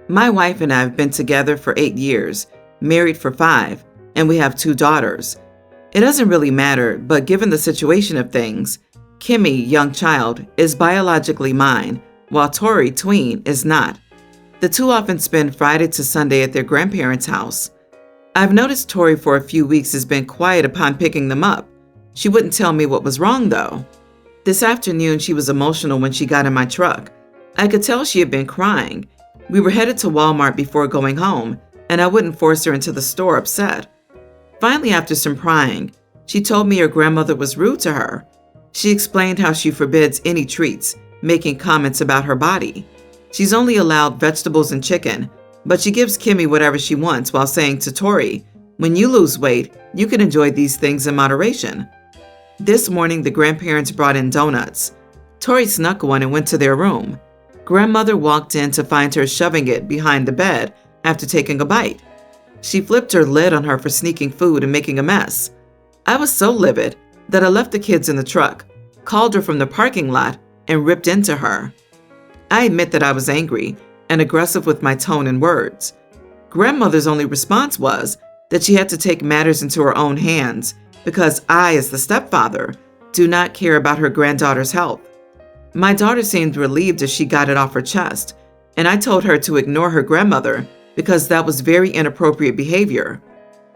My wife and I have been together for 8 years, married for 5, and we have 2 daughters. It doesn't really matter, but given the situation of things, Kimmy, young child, is biologically mine, while Tori, tween, is not. The two often spend Friday to Sunday at their grandparents' house. I've noticed Tori for a few weeks has been quiet upon picking them up. She wouldn't tell me what was wrong, though. This afternoon, she was emotional when she got in my truck. I could tell she had been crying. We were headed to Walmart before going home, and I wouldn't force her into the store upset. Finally, after some prying, she told me her grandmother was rude to her. She explained how she forbids any treats, making comments about her body. She's only allowed vegetables and chicken, but she gives Kimmy whatever she wants while saying to Tori, "When you lose weight, you can enjoy these things in moderation." This morning, the grandparents brought in donuts. Tori snuck one and went to their room. Grandmother walked in to find her shoving it behind the bed after taking a bite. She flipped her lid on her for sneaking food and making a mess. I was so livid that I left the kids in the truck, called her from the parking lot, and ripped into her. I admit that I was angry and aggressive with my tone and words. Grandmother's only response was that she had to take matters into her own hands because I, as the stepfather, do not care about her granddaughter's health. My daughter seemed relieved as she got it off her chest, and I told her to ignore her grandmother because that was very inappropriate behavior.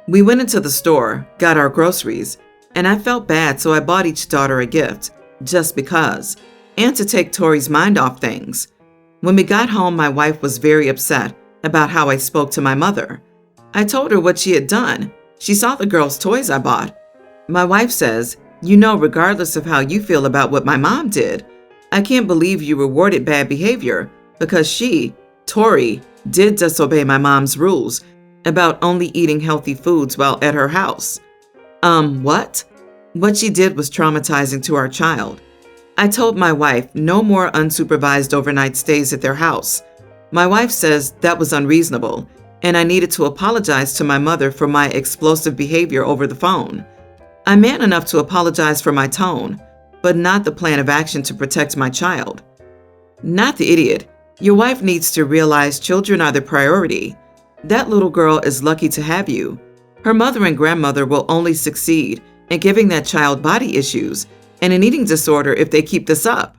We went into the store, got our groceries, and I felt bad, so I bought each daughter a gift, just because, and to take Tori's mind off things. When we got home, my wife was very upset about how I spoke to my mother. I told her what she had done. She saw the girls' toys I bought. My wife says, "You know, regardless of how you feel about what my mom did, I can't believe you rewarded bad behavior because she, Tori, did disobey my mom's rules about only eating healthy foods while at her house." What? What she did was traumatizing to our child. I told my wife no more unsupervised overnight stays at their house. My wife says that was unreasonable, and I needed to apologize to my mother for my explosive behavior over the phone. I'm man enough to apologize for my tone, but not the plan of action to protect my child. Not the idiot. Your wife needs to realize children are the priority. That little girl is lucky to have you. Her mother and grandmother will only succeed in giving that child body issues and an eating disorder if they keep this up.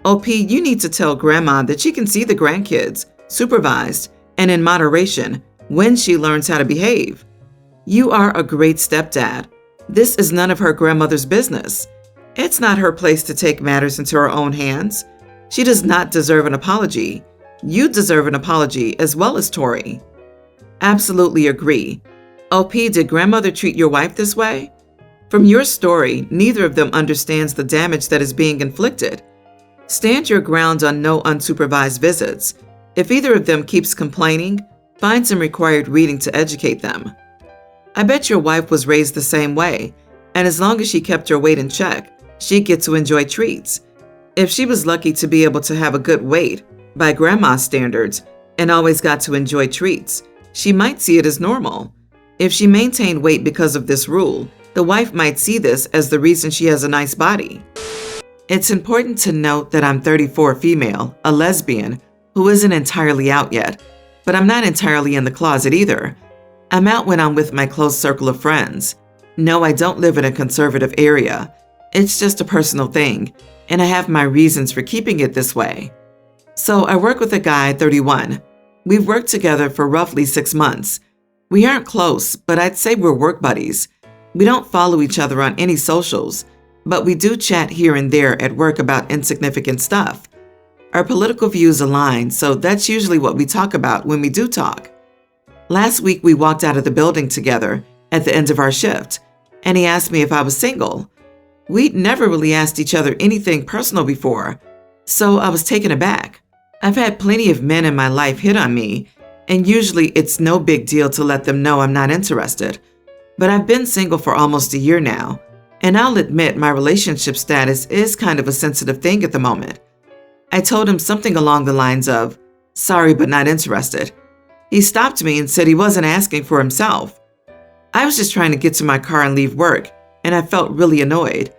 OP, you need to tell Grandma that she can see the grandkids, supervised and in moderation, when she learns how to behave. You are a great stepdad. This is none of her grandmother's business. It's not her place to take matters into her own hands. She does not deserve an apology. You deserve an apology as well as Tori. Absolutely agree. OP, did grandmother treat your wife this way? From your story, neither of them understands the damage that is being inflicted. Stand your ground on no unsupervised visits. If either of them keeps complaining, find some required reading to educate them. I bet your wife was raised the same way, and as long as she kept her weight in check, she'd get to enjoy treats. If she was lucky to be able to have a good weight, by grandma's standards, and always got to enjoy treats, she might see it as normal. If she maintained weight because of this rule, the wife might see this as the reason she has a nice body. It's important to note that I'm 34 female, a lesbian, who isn't entirely out yet, but I'm not entirely in the closet either. I'm out when I'm with my close circle of friends. No, I don't live in a conservative area. It's just a personal thing, and I have my reasons for keeping it this way. So I work with a guy, 31. We've worked together for roughly 6 months. We aren't close, but I'd say we're work buddies. We don't follow each other on any socials, but we do chat here and there at work about insignificant stuff. Our political views align, so that's usually what we talk about when we do talk. Last week, we walked out of the building together at the end of our shift, and he asked me if I was single. We'd never really asked each other anything personal before, so I was taken aback. I've had plenty of men in my life hit on me, and usually it's no big deal to let them know I'm not interested. But I've been single for almost a year now, and I'll admit my relationship status is kind of a sensitive thing at the moment. I told him something along the lines of, "Sorry, but not interested." He stopped me and said he wasn't asking for himself. I was just trying to get to my car and leave work, and I felt really annoyed.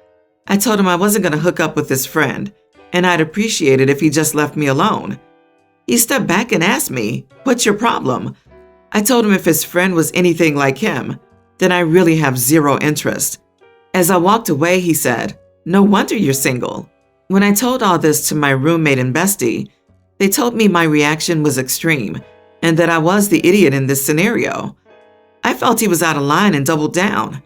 I told him I wasn't going to hook up with his friend, and I'd appreciate it if he just left me alone. He stepped back and asked me, "What's your problem?" I told him if his friend was anything like him, then I really have zero interest. As I walked away, he said, "No wonder you're single." When I told all this to my roommate and bestie, they told me my reaction was extreme and that I was the idiot in this scenario. I felt he was out of line and doubled down.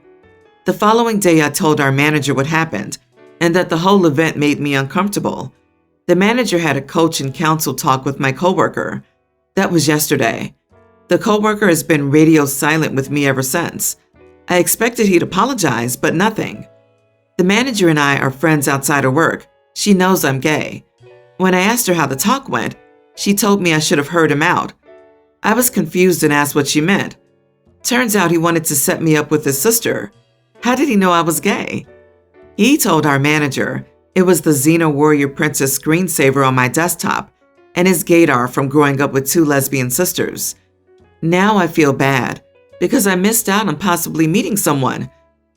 The following day, I told our manager what happened and that the whole event made me uncomfortable. The manager had a coach and counsel talk with my coworker. That was yesterday. The coworker has been radio silent with me ever since. I expected he'd apologize, but nothing. The manager and I are friends outside of work. She knows I'm gay. When I asked her how the talk went, she told me I should have heard him out. I was confused and asked what she meant. Turns out he wanted to set me up with his sister. How did he know I was gay? He told our manager it was the Xena Warrior Princess screensaver on my desktop and his gaydar from growing up with 2 lesbian sisters. Now I feel bad because I missed out on possibly meeting someone,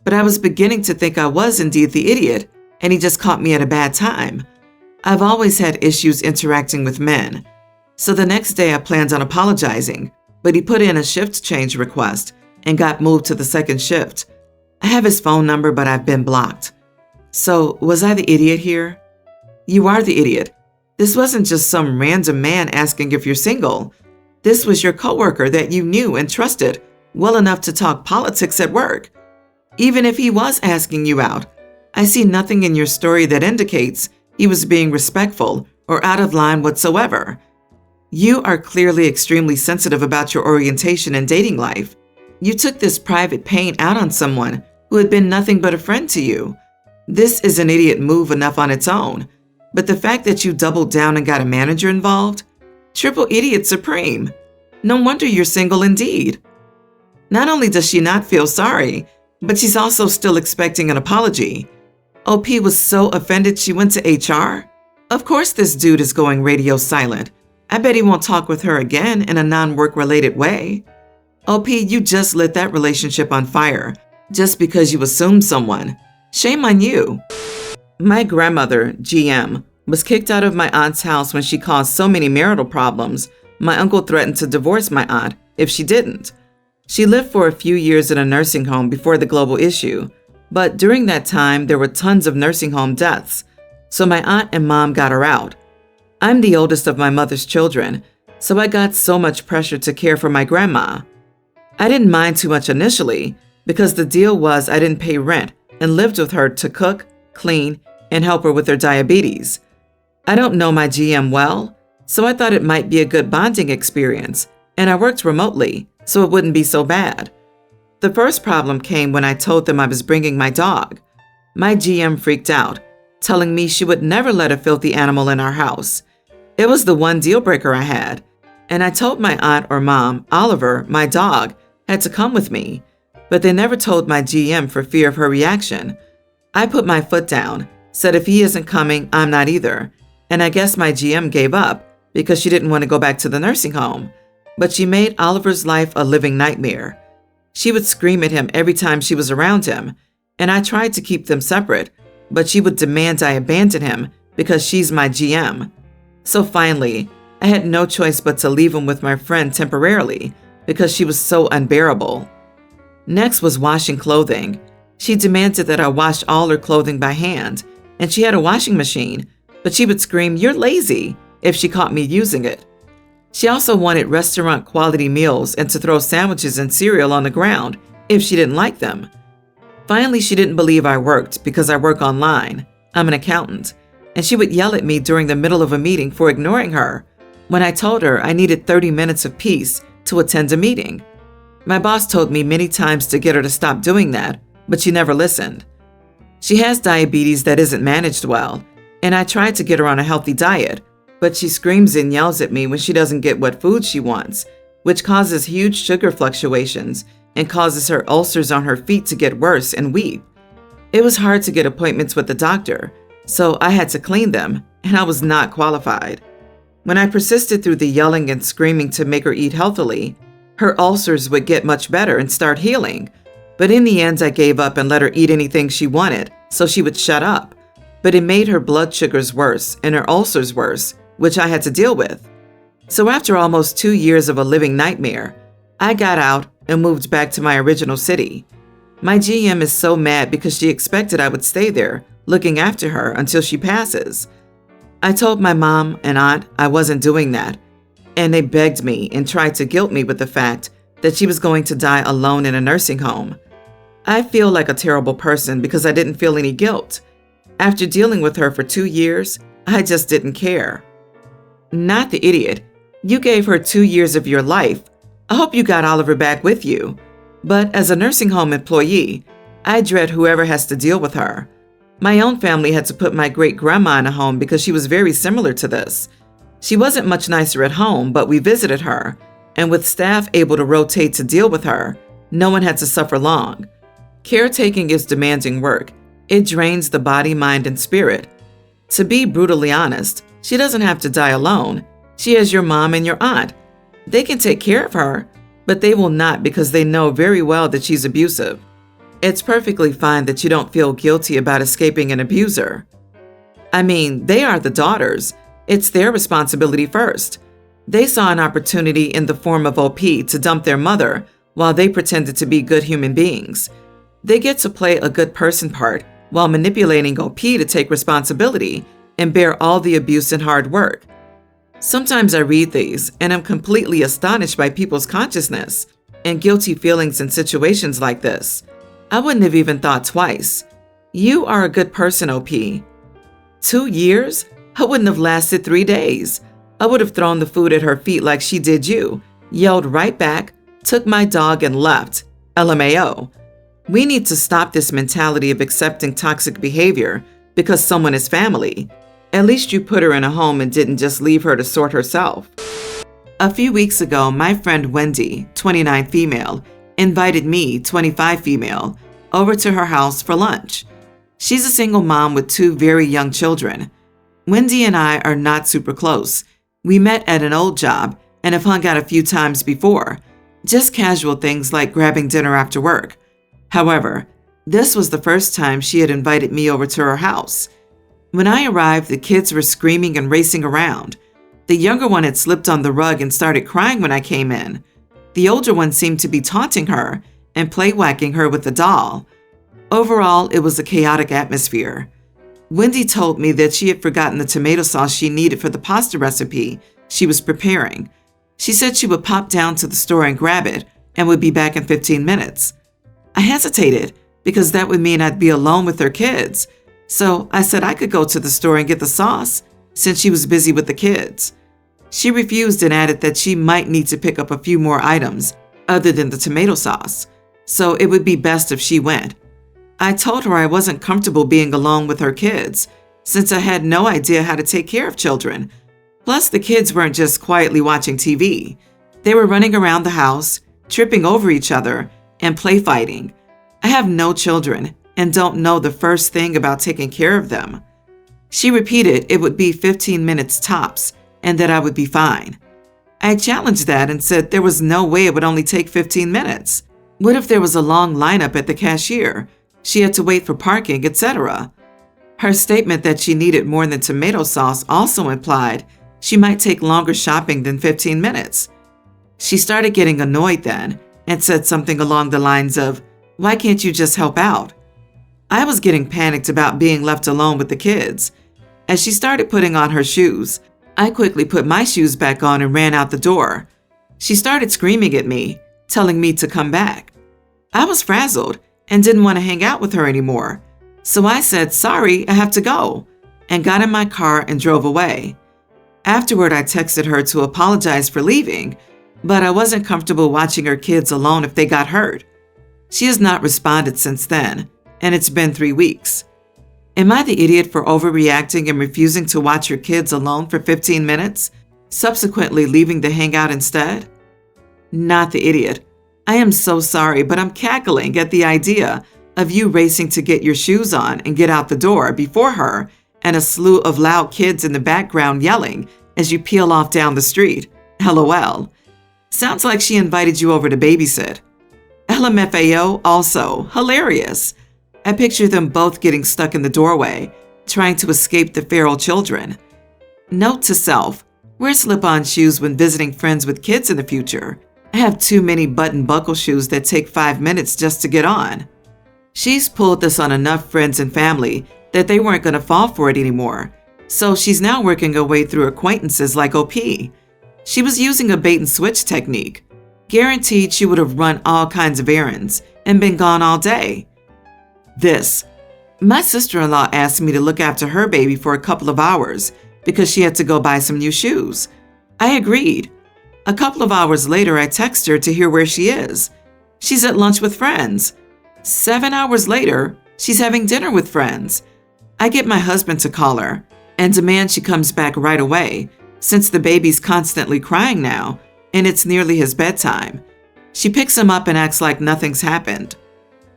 but I was beginning to think I was indeed the idiot and he just caught me at a bad time. I've always had issues interacting with men, so the next day I planned on apologizing, but he put in a shift change request and got moved to the second shift. I have his phone number, but I've been blocked. So, was I the idiot here? You are the idiot. This wasn't just some random man asking if you're single. This was your coworker that you knew and trusted well enough to talk politics at work. Even if he was asking you out, I see nothing in your story that indicates he was being respectful or out of line whatsoever. You are clearly extremely sensitive about your orientation and dating life. You took this private pain out on someone who had been nothing but a friend to you. This is an idiot move enough on its own, but the fact that you doubled down and got a manager involved? Triple idiot supreme. No wonder you're single indeed. Not only does she not feel sorry, but she's also still expecting an apology. OP was so offended she went to HR. Of course this dude is going radio silent. I bet he won't talk with her again in a non-work related way. OP, you just lit that relationship on fire just because you assumed someone. Shame on you. My grandmother, GM, was kicked out of my aunt's house when she caused so many marital problems. My uncle threatened to divorce my aunt if she didn't. She lived for a few years in a nursing home before the global issue, but during that time there were tons of nursing home deaths, so my aunt and mom got her out. I'm the oldest of my mother's children, so I got so much pressure to care for my grandma. I didn't mind too much initially because the deal was I didn't pay rent and lived with her to cook, clean, and help her with her diabetes. I don't know my GM well, so I thought it might be a good bonding experience, and I worked remotely, so it wouldn't be so bad. The first problem came when I told them I was bringing my dog. My GM freaked out, telling me she would never let a filthy animal in our house. It was the one deal breaker I had, and I told my aunt or mom, Oliver, my dog, had to come with me, but they never told my GM for fear of her reaction. I put my foot down, said if he isn't coming, I'm not either, and I guess my GM gave up because she didn't want to go back to the nursing home, but she made Oliver's life a living nightmare. She would scream at him every time she was around him, and I tried to keep them separate, but she would demand I abandon him because she's my GM. So finally, I had no choice but to leave him with my friend temporarily because she was so unbearable. Next was washing clothing. She demanded that I wash all her clothing by hand, and she had a washing machine, but she would scream, "You're lazy," if she caught me using it. She also wanted restaurant quality meals and to throw sandwiches and cereal on the ground if she didn't like them. Finally, she didn't believe I worked because I work online. I'm an accountant, and she would yell at me during the middle of a meeting for ignoring her when I told her I needed 30 minutes of peace to attend a meeting. My boss told me many times to get her to stop doing that, but she never listened. She has diabetes that isn't managed well, and I tried to get her on a healthy diet, but she screams and yells at me when she doesn't get what food she wants, which causes huge sugar fluctuations and causes her ulcers on her feet to get worse and weep. It was hard to get appointments with the doctor, so I had to clean them, and I was not qualified. When I persisted through the yelling and screaming to make her eat healthily, her ulcers would get much better and start healing. But in the end, I gave up and let her eat anything she wanted so she would shut up. But it made her blood sugars worse and her ulcers worse, which I had to deal with. So after almost 2 years of a living nightmare, I got out and moved back to my original city. My GM is so mad because she expected I would stay there, looking after her until she passes. I told my mom and aunt I wasn't doing that, and they begged me and tried to guilt me with the fact that she was going to die alone in a nursing home. I feel like a terrible person because I didn't feel any guilt. After dealing with her for 2 years, I just didn't care. Not the idiot. You gave her 2 years of your life. I hope you got Oliver back with you. But as a nursing home employee, I dread whoever has to deal with her. My own family had to put my great-grandma in a home because she was very similar to this. She wasn't much nicer at home, but we visited her, and with staff able to rotate to deal with her, no one had to suffer long. Caretaking is demanding work. It drains the body, mind, and spirit. To be brutally honest, she doesn't have to die alone. She has your mom and your aunt. They can take care of her, but they will not because they know very well that she's abusive. It's perfectly fine that you don't feel guilty about escaping an abuser. I mean, they are the daughters. It's their responsibility first. They saw an opportunity in the form of OP to dump their mother while they pretended to be good human beings. They get to play a good person part while manipulating OP to take responsibility and bear all the abuse and hard work. Sometimes I read these and I'm completely astonished by people's consciousness and guilty feelings in situations like this. I wouldn't have even thought twice. You are a good person, OP. 2 years? I wouldn't have lasted 3 days. I would have thrown the food at her feet like she did you, yelled right back, took my dog and left. LMAO. We need to stop this mentality of accepting toxic behavior because someone is family. At least you put her in a home and didn't just leave her to sort herself. A few weeks ago, my friend Wendy, 29 female, invited me, 25 female, over to her house for lunch. She's a single mom with 2 very young children. Wendy and I are not super close. We met at an old job and have hung out a few times before, just casual things like grabbing dinner after work. However, this was the first time she had invited me over to her house. When I arrived, the kids were screaming and racing around. The younger one had slipped on the rug and started crying when I came in. The older one seemed to be taunting her and play-whacking her with the doll. Overall, it was a chaotic atmosphere. Wendy told me that she had forgotten the tomato sauce she needed for the pasta recipe she was preparing. She said she would pop down to the store and grab it and would be back in 15 minutes. I hesitated because that would mean I'd be alone with her kids. So I said I could go to the store and get the sauce since she was busy with the kids. She refused and added that she might need to pick up a few more items other than the tomato sauce, so it would be best if she went. I told her I wasn't comfortable being alone with her kids since I had no idea how to take care of children. Plus, the kids weren't just quietly watching TV. They were running around the house, tripping over each other, and play fighting. I have no children and don't know the first thing about taking care of them. She repeated it would be 15 minutes tops and that I would be fine. I challenged that and said there was no way it would only take 15 minutes. What if there was a long lineup at the cashier? She had to wait for parking, etc. Her statement that she needed more than tomato sauce also implied she might take longer shopping than 15 minutes. She started getting annoyed then and said something along the lines of, "Why can't you just help out?" I was getting panicked about being left alone with the kids. As she started putting on her shoes, I quickly put my shoes back on and ran out the door. She started screaming at me, telling me to come back. I was frazzled and didn't want to hang out with her anymore. So I said, "Sorry, I have to go," and got in my car and drove away. Afterward, I texted her to apologize for leaving, but I wasn't comfortable watching her kids alone if they got hurt. She has not responded since then, and it's been 3 weeks. Am I the idiot for overreacting and refusing to watch your kids alone for 15 minutes, subsequently leaving the hangout instead? Not the idiot. I am so sorry, but I'm cackling at the idea of you racing to get your shoes on and get out the door before her and a slew of loud kids in the background yelling as you peel off down the street. LOL. Sounds like she invited you over to babysit. LMFAO also. Hilarious. I picture them both getting stuck in the doorway, trying to escape the feral children. Note to self, Wear slip-on shoes when visiting friends with kids in the future. I have too many button buckle shoes that take 5 minutes just to get on. She's pulled this on enough friends and family that they weren't going to fall for it anymore. So she's now working her way through acquaintances like OP. She was using a bait and switch technique. Guaranteed she would have run all kinds of errands and been gone all day. This. My sister-in-law asked me to look after her baby for a couple of hours because she had to go buy some new shoes. I agreed. A couple of hours later, I text her to hear where she is. She's at lunch with friends. 7 hours later, she's having dinner with friends. I get my husband to call her and demand she comes back right away, since the baby's constantly crying now, and it's nearly his bedtime. She picks him up and acts like nothing's happened.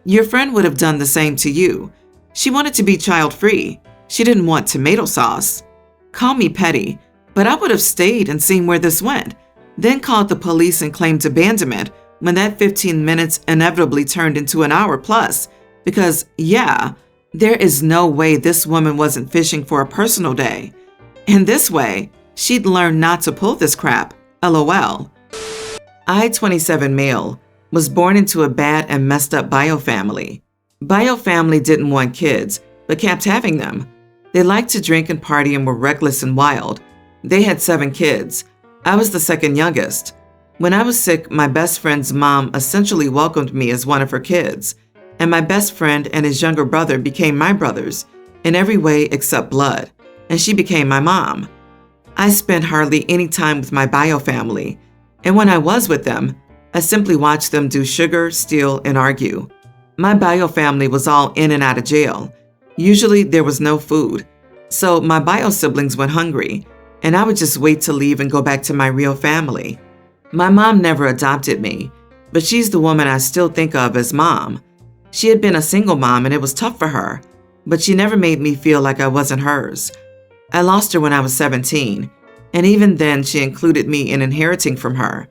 Your friend would have done the same to you. She wanted to be child-free. She didn't want tomato sauce. Call me petty, but I would have stayed and seen where this went, then called the police and claimed abandonment when that 15 minutes inevitably turned into an hour plus, because, yeah, there is no way this woman wasn't fishing for a personal day. And this way, she'd learn not to pull this crap. LOL. I, 27 male, was born into a bad and messed up bio family. Bio family didn't want kids, but kept having them. They liked to drink and party and were reckless and wild. They had 7 kids. I was the second youngest. When I was sick, my best friend's mom essentially welcomed me as one of her kids, and my best friend and his younger brother became my brothers in every way except blood, and she became my mom. I spent hardly any time with my bio family, and when I was with them, I simply watched them do sugar, steal, and argue. My bio family was all in and out of jail. Usually there was no food, so my bio siblings went hungry, and I would just wait to leave and go back to my real family. My mom never adopted me, but she's the woman I still think of as mom. She had been a single mom and it was tough for her, but she never made me feel like I wasn't hers. I lost her when I was 17, and even then she included me in inheriting from her.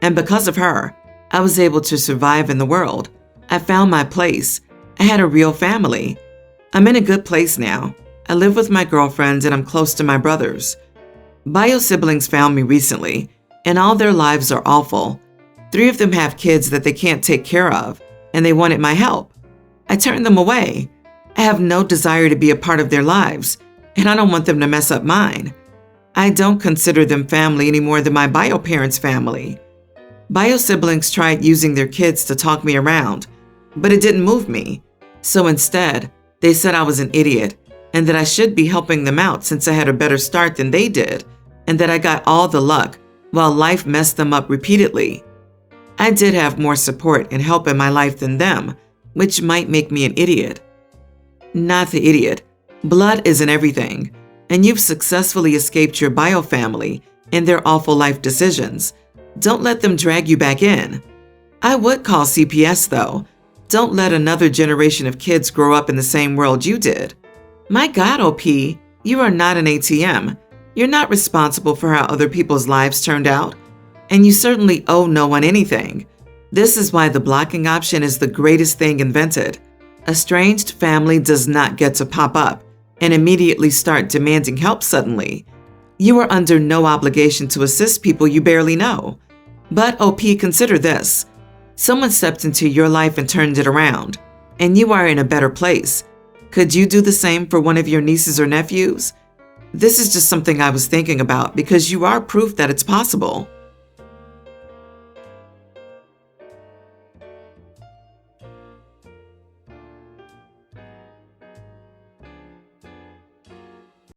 And because of her, I was able to survive in the world. I found my place. I had a real family. I'm in a good place now. I live with my girlfriends and I'm close to my brothers. Bio siblings found me recently, and all their lives are awful. 3 of them have kids that they can't take care of, and they wanted my help. I turned them away. I have no desire to be a part of their lives, and I don't want them to mess up mine. I don't consider them family any more than my bio parents' family. Bio siblings tried using their kids to talk me around, but it didn't move me. So instead, they said I was an idiot and that I should be helping them out since I had a better start than they did, and that I got all the luck while life messed them up repeatedly. I did have more support and help in my life than them, which might make me an idiot. Not the idiot. Blood isn't everything, and you've successfully escaped your bio family and their awful life decisions. Don't let them drag you back in. I would call CPS though. Don't let another generation of kids grow up in the same world you did. My God, OP, you are not an ATM. You're not responsible for how other people's lives turned out, and you certainly owe no one anything. This is why the blocking option is the greatest thing invented. Estranged family does not get to pop up and immediately start demanding help suddenly. You are under no obligation to assist people you barely know. But OP, consider this. Someone stepped into your life and turned it around, and you are in a better place. Could you do the same for one of your nieces or nephews? This is just something I was thinking about because you are proof that it's possible.